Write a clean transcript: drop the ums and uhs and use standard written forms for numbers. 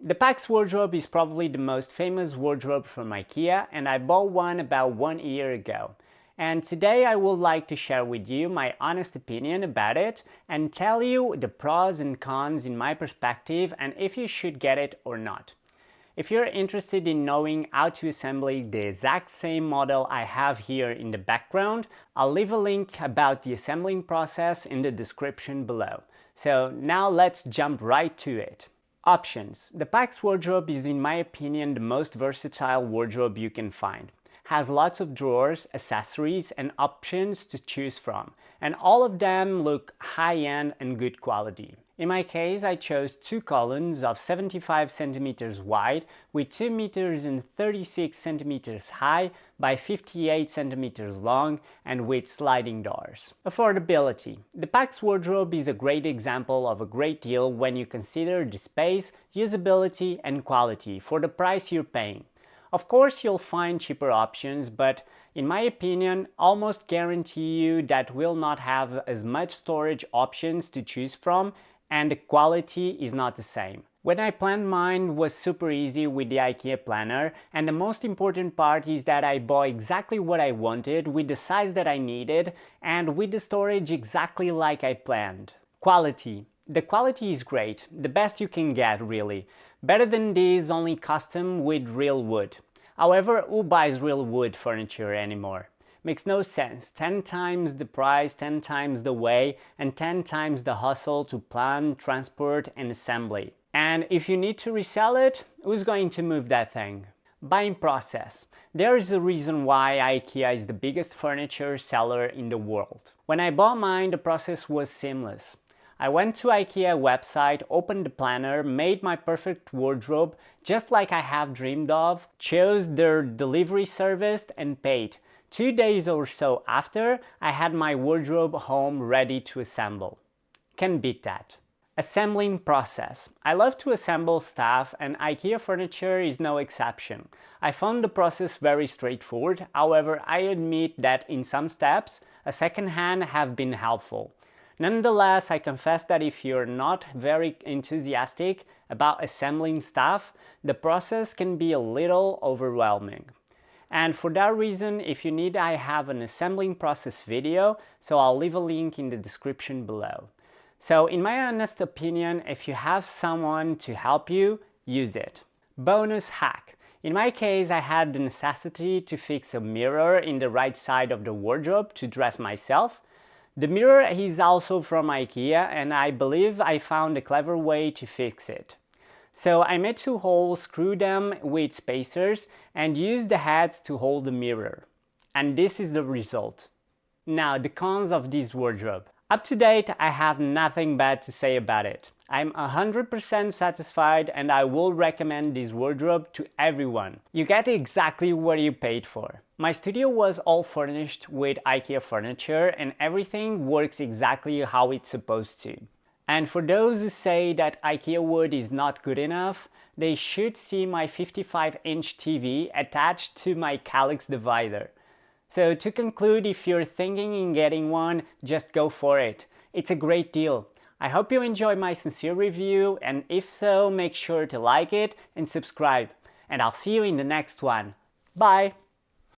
The Pax Wardrobe is probably the most famous wardrobe from Ikea, and I bought one about 1 year ago. And today I would like to share with you my honest opinion about it and tell you the pros and cons in my perspective and if you should get it or not. If you're interested in knowing how to assemble the exact same model I have here in the background, I'll leave a link about the assembling process in the description below. So now let's jump right to it. Options. The Pax Wardrobe is, in my opinion, the most versatile wardrobe you can find. Has lots of drawers, accessories, and options to choose from, and all of them look high-end and good quality. In my case, I chose two columns of 75 centimeters wide with 2 meters and 36 centimeters high by 58 centimeters long and with sliding doors. Affordability. The Pax Wardrobe is a great example of a great deal when you consider the space, usability, and quality for the price you're paying. Of course, you'll find cheaper options, but in my opinion, almost guarantee you that will not have as much storage options to choose from, and the quality is not the same. When I planned mine was super easy with the Ikea planner, and the most important part is that I bought exactly what I wanted with the size that I needed and with the storage exactly like I planned. Quality. The quality is great, the best you can get really. Better than this only custom with real wood. However, who buys real wood furniture anymore? Makes no sense. 10 times the price, 10 times the way, and 10 times the hustle to plan, transport, and assembly. And if you need to resell it, who's going to move that thing? Buying process. There is a reason why Ikea is the biggest furniture seller in the world. When I bought mine, the process was seamless. I went to Ikea website, opened the planner, made my perfect wardrobe just like I have dreamed of, chose their delivery service and paid. 2 days or so after, I had my wardrobe home ready to assemble. Can beat that. Assembling process. I love to assemble stuff and Ikea furniture is no exception. I found the process very straightforward, however I admit that in some steps, a second hand have been helpful. Nonetheless, I confess that if you're not very enthusiastic about assembling stuff, the process can be a little overwhelming. And for that reason, if you need, I have an assembling process video, so I'll leave a link in the description below. So in my honest opinion, if you have someone to help you, use it. Bonus hack. In my case, I had the necessity to fix a mirror in the right side of the wardrobe to dress myself. The mirror is also from Ikea and I believe I found a clever way to fix it. So I made 2 holes, screwed them with spacers and used the heads to hold the mirror. And this is the result. Now the cons of this wardrobe. Up to date, I have nothing bad to say about it. I'm 100% satisfied and I will recommend this wardrobe to everyone. You get exactly what you paid for. My studio was all furnished with Ikea furniture and everything works exactly how it's supposed to. And for those who say that Ikea wood is not good enough, they should see my 55-inch TV attached to my Calyx divider. So to conclude, if you're thinking in getting one, just go for it. It's a great deal. I hope you enjoy my sincere review, and if so, make sure to like it and subscribe. And I'll see you in the next one. Bye!